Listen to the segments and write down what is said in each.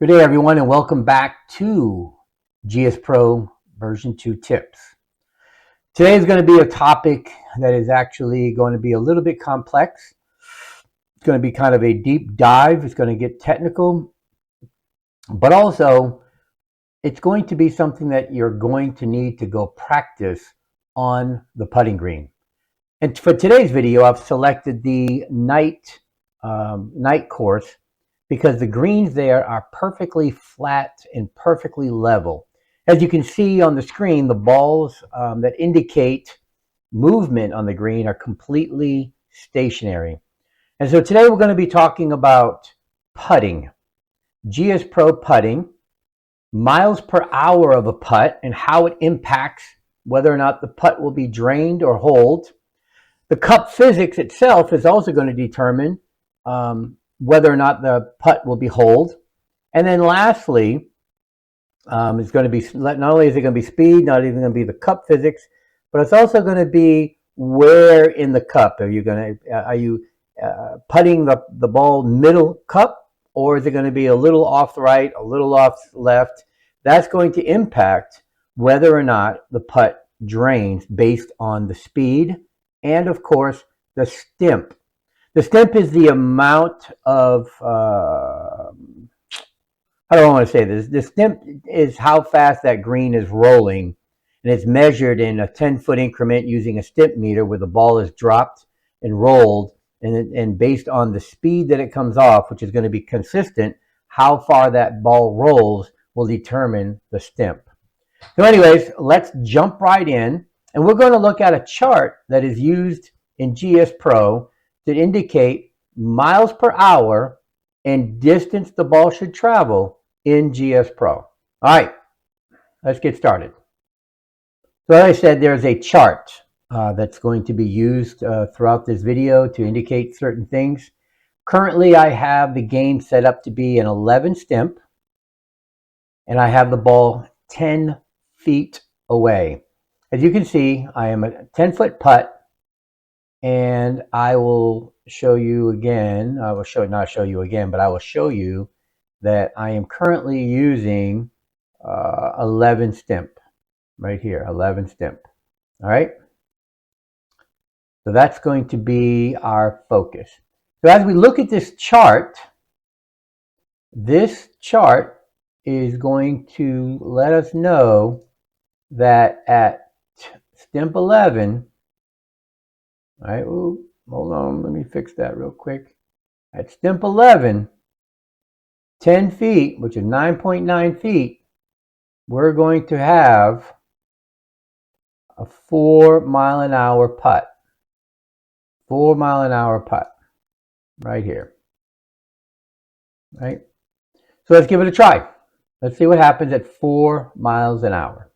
Good day, everyone, and welcome back to GSPro version 2 tips. Today is going to be a topic that is actually going to be a little bit complex. It's going to be kind of a deep dive. It's going to get technical, but also it's going to be something that you're going to need to go practice on the putting green. And for today's video, I've selected the night course because the greens there are perfectly flat and perfectly level. As you can see on the screen, the balls that indicate movement on the green are completely stationary. And so today we're going to be talking about putting, GSPro putting, miles per hour of a putt and how it impacts whether or not the putt will be drained or holed. The cup physics itself is also going to determine whether or not the putt will be holed. And then lastly, it's going to be, not only is it going to be speed, not even going to be the cup physics, but it's also going to be where in the cup. Are you putting the ball middle cup, or is it going to be a little off the right, a little off left? That's going to impact whether or not the putt drains based on the speed and, of course, the stimp. The stimp is the amount of, how do I want to say this? The stimp is how fast that green is rolling, and it's measured in a 10-foot increment using a stimp meter where the ball is dropped and rolled, and based on the speed that it comes off, which is going to be consistent, how far that ball rolls will determine the stimp. So anyways, let's jump right in, and we're going to look at a chart that is used in GSPro to indicate miles per hour and distance the ball should travel in GSPro. All right, let's get started. So as I said, there's a chart that's going to be used throughout this video to indicate certain things. Currently, I have the game set up to be an 11 stimp, and I have the ball 10 feet away. As you can see, I am a 10-foot putt, and I will show you again. I will not show you again, but I will show you that I am currently using 11 stimp right here, 11 stimp. All right. So that's going to be our focus. So as we look at this chart is going to let us know that at stimp 11, all right, ooh, hold on, let me fix that real quick. At stimp 11, 10 feet, which is 9.9 feet, we're going to have a 4-mile-an-hour putt. 4-mile-an-hour putt right here. Right? So let's give it a try. Let's see what happens at 4 miles an hour.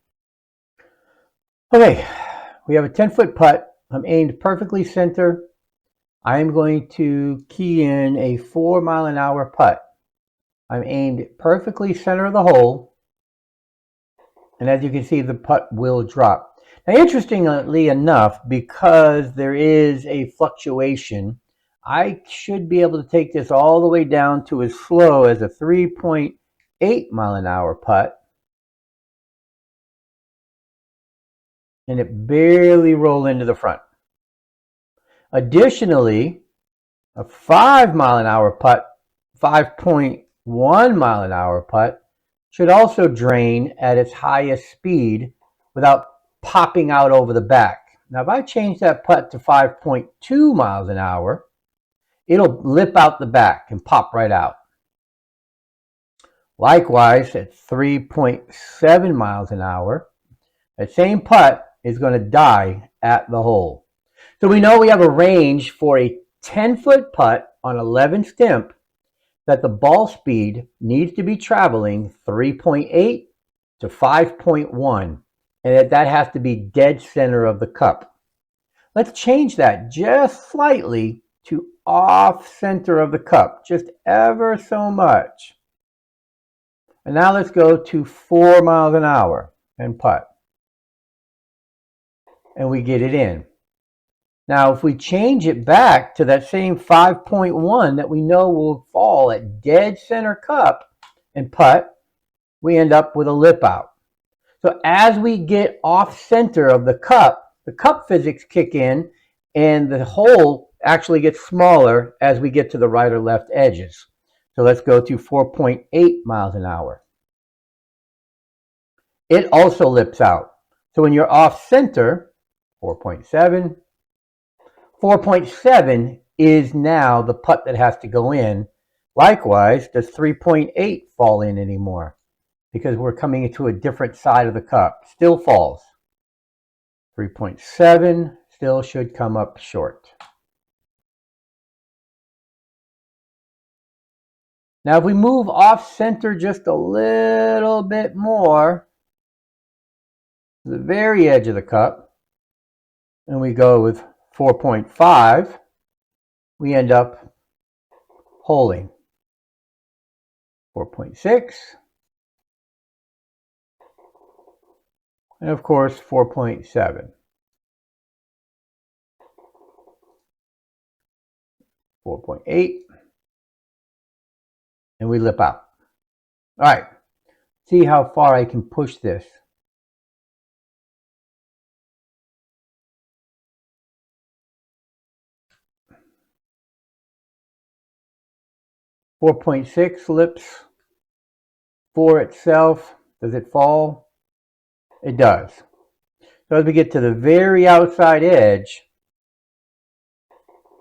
Okay, we have a 10-foot putt. I'm aimed perfectly center. I am going to key in a 4-mile-an-hour putt. I'm aimed perfectly center of the hole, and as you can see, the putt will drop. Now, interestingly enough, because there is a fluctuation, I should be able to take this all the way down to as slow as a 3.8 mile an hour putt, and it barely roll into the front. Additionally, a 5-mile-an-hour putt, 5.1 mile an hour putt, should also drain at its highest speed without popping out over the back. Now, if I change that putt to 5.2 miles an hour, it'll lip out the back and pop right out. Likewise, at 3.7 miles an hour, that same putt is going to die at the hole. So we know we have a range for a 10-foot putt on 11 stimp that the ball speed needs to be traveling 3.8 to 5.1, and that has to be dead center of the cup. Let's change that just slightly to off center of the cup, just ever so much. And now let's go to 4 miles an hour and putt. And we get it in. Now, if we change it back to that same 5.1 that we know will fall at dead center cup, and putt, we end up with a lip out. So as we get off center of the cup physics kick in, and the hole actually gets smaller as we get to the right or left edges. So let's go to 4.8 miles an hour. It also lips out. So when you're off center, 4.7, 4.7 is now the putt that has to go in. Likewise, does 3.8 fall in anymore? Because we're coming into a different side of the cup. Still falls. 3.7 still should come up short. Now if we move off center just a little bit more to the very edge of the cup, and we go with 4.5, we end up holing. 4.6, and of course 4.7. 4.8, and we lip out. All right, see how far I can push this. 4.6 lips. 4 itself, does it fall? It does. So as we get to the very outside edge,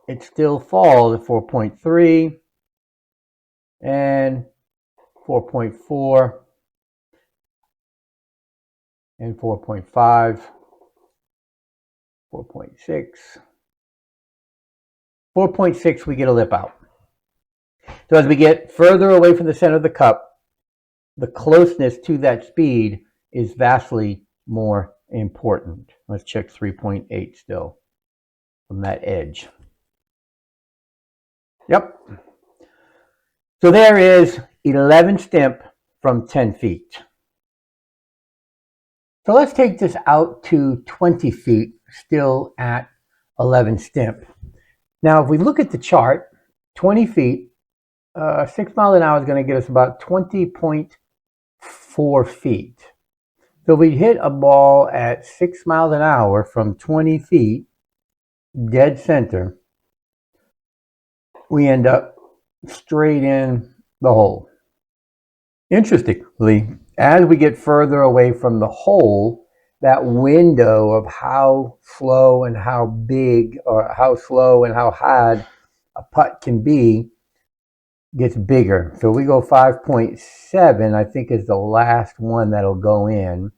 it still falls at 4.3 and 4.4 and 4.5, 4.6. 4.6 we get a lip out. So as we get further away from the center of the cup, the closeness to that speed is vastly more important. Let's check 3.8 still from that edge. Yep. So there is 11 stimp from 10 feet. So let's take this out to 20 feet, still at 11 stimp. Now, if we look at the chart, 20 feet, 6 miles an hour is going to get us about 20.4 feet. So if we hit a ball at 6 miles an hour from 20 feet, dead center, we end up straight in the hole. Interestingly, as we get further away from the hole, that window of how slow and how big, or how slow and how hard a putt can be, gets bigger. So we go 5.7, I think is the last one that'll go in.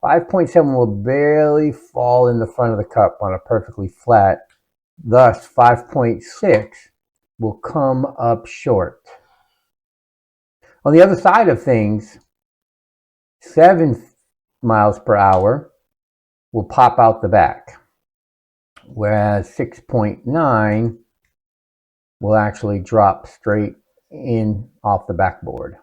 5.7 will barely fall in the front of the cup on a perfectly flat. Thus, 5.6 will come up short. On the other side of things, 7 miles per hour will pop out the back, whereas 6.9 will actually drop straight in off the backboard.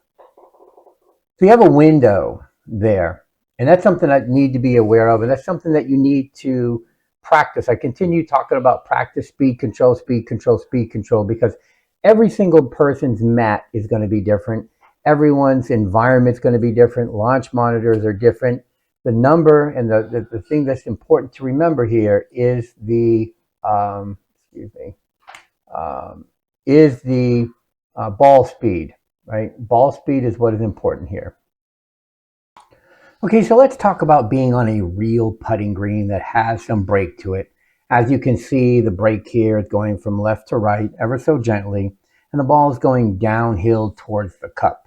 So you have a window there, and that's something that you need to be aware of, and that's something that you need to practice. I continue talking about practice, speed control, speed control, speed control, because every single person's mat is going to be different. Everyone's environment is going to be different. Launch monitors are different. The number and the thing that's important to remember here is the ball speed, right? Ball speed is what is important here. Okay, so let's talk about being on a real putting green that has some break to it. As you can see, the break here is going from left to right ever so gently, and the ball is going downhill towards the cup.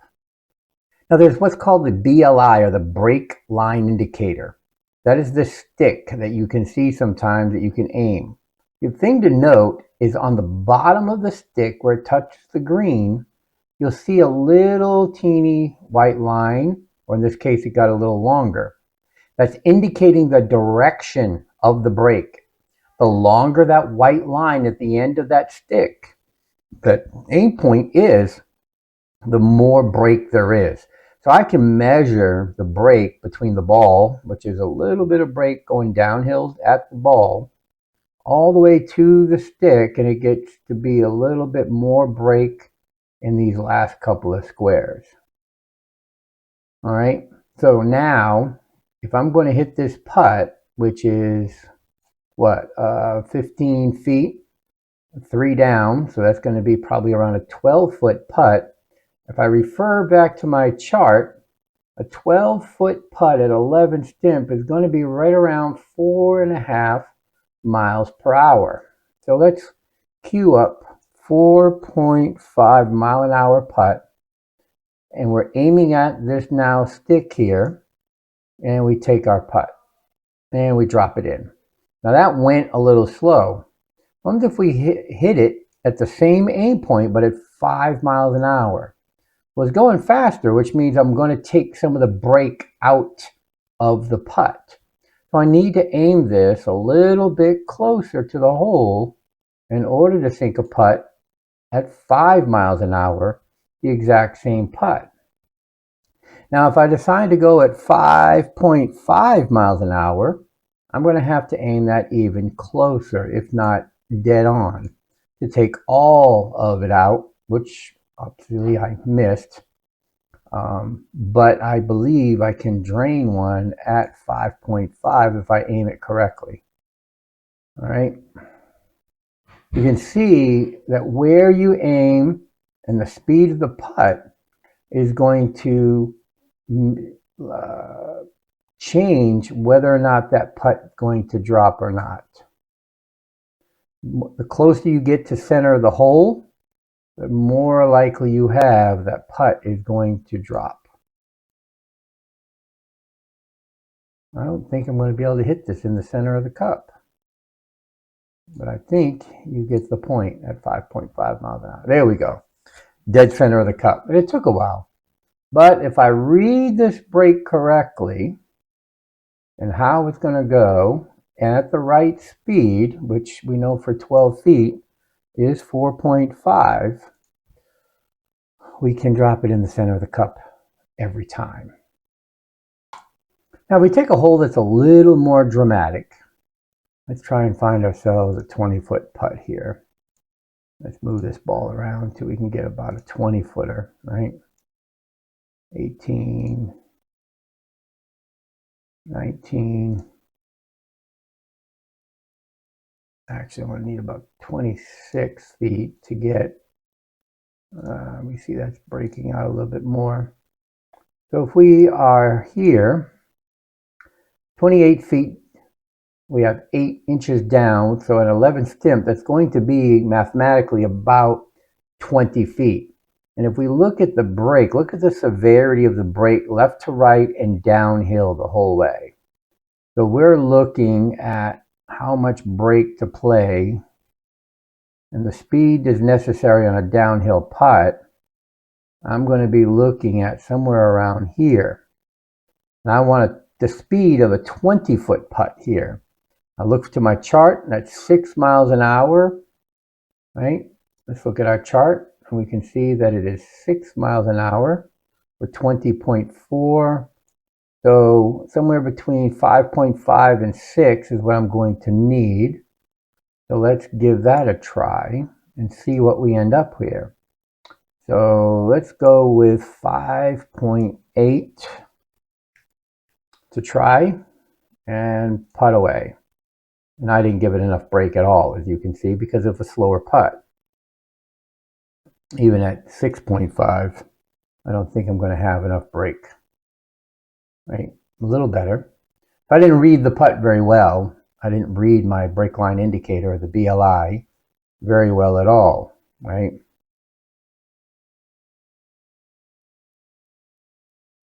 Now there's what's called the BLI, or the break line indicator. That is the stick that you can see sometimes that you can aim. The thing to note is on the bottom of the stick where it touches the green, you'll see a little teeny white line, or in this case it got a little longer. That's indicating the direction of the break. The longer that white line at the end of that stick, that aim point is, the more break there is. So I can measure the break between the ball, which is a little bit of break going downhill at the ball, all the way to the stick, and it gets to be a little bit more break in these last couple of squares. All right. So now, if I'm going to hit this putt, which is what, 15 feet, 3 down, so that's going to be probably around a 12-foot putt. If I refer back to my chart, a 12-foot putt at 11 stimp is going to be right around 4.5 miles per hour. So let's cue up 4.5 mile an hour putt, and we're aiming at this now stick here, and we take our putt and we drop it in. Now that went a little slow. What if we hit it at the same aim point but at 5 miles an hour? Well, it's going faster, which means I'm going to take some of the break out of the putt. So I need to aim this a little bit closer to the hole in order to sink a putt at 5 miles an hour, the exact same putt. Now, if I decide to go at 5.5 miles an hour, I'm going to have to aim that even closer, if not dead on, to take all of it out, which obviously I missed. But I believe I can drain one at 5.5 if I aim it correctly. All right. You can see that where you aim and the speed of the putt is going to change whether or not that putt is going to drop or not. The closer you get to center of the hole, the more likely you have that putt is going to drop. I don't think I'm going to be able to hit this in the center of the cup, but I think you get the point at 5.5 miles an hour. There we go. Dead center of the cup. And it took a while. But if I read this break correctly and how it's going to go, and at the right speed, which we know for 12 feet is 4.5, we can drop it in the center of the cup every time. Now we take a hole that's a little more dramatic. Let's try and find ourselves a 20-foot putt here. Let's move this ball around till we can get about a 20-footer, right? 18, 19. Actually, I'm going to need about 26 feet to get, we see that's breaking out a little bit more. So if we are here, 28 feet, we have 8 inches down, so at 11 stimp, that's going to be mathematically about 20 feet. And if we look at the break, look at the severity of the break left to right and downhill the whole way. So we're looking at how much break to play, and the speed is necessary on a downhill putt. I'm going to be looking at somewhere around here. And I want the speed of a 20-foot putt here. I look to my chart, and that's 6 miles an hour, right? Let's look at our chart, and we can see that it is 6 miles an hour for 20.4. So somewhere between 5.5 and 6 is what I'm going to need. So let's give that a try and see what we end up here. So let's go with 5.8 to try and putt away. And I didn't give it enough break at all, as you can see, because of a slower putt. Even at 6.5, I don't think I'm going to have enough break. Right? A little better. If I didn't read the putt very well, I didn't read my break line indicator, the BLI, very well at all, right?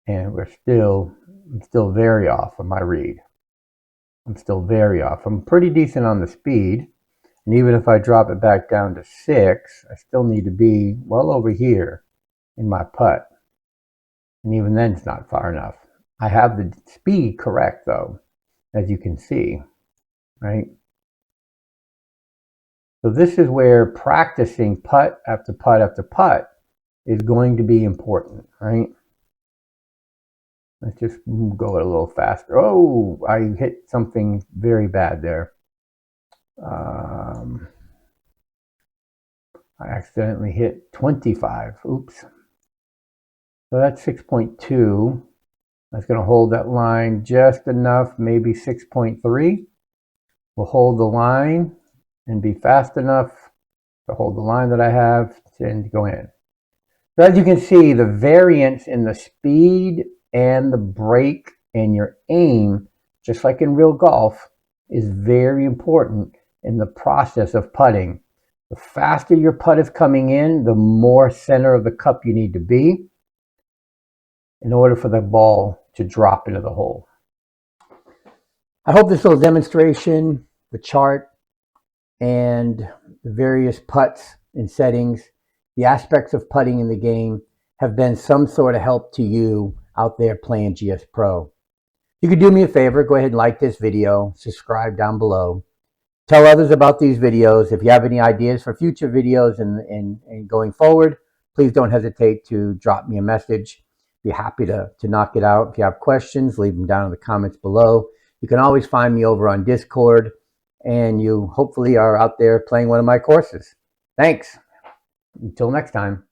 And I'm still very off on my read. I'm still very off. I'm pretty decent on the speed. And even if I drop it back down to 6, I still need to be well over here in my putt. And even then it's not far enough. I have the speed correct though, as you can see, right? So this is where practicing putt after putt after putt is going to be important, right? Let's just go a little faster. Oh, I hit something very bad there. I accidentally hit 25. Oops. So that's 6.2. That's going to hold that line just enough, maybe 6.3. We'll hold the line and be fast enough to hold the line that I have and go in. So as you can see, the variance in the speed and the break and your aim, just like in real golf, is very important in the process of putting. The faster your putt is coming in, the more center of the cup you need to be in order for the ball to drop into the hole. I hope this little demonstration, the chart, and the various putts and settings, the aspects of putting in the game have been some sort of help to you out there playing GS Pro. You could do me a favor, go ahead and like this video, subscribe down below. Tell others about these videos. If you have any ideas for future videos and going forward, please don't hesitate to drop me a message. Be happy to knock it out. If you have questions, leave them down in the comments below. You can always find me over on Discord, and you hopefully are out there playing one of my courses. Thanks. Until next time.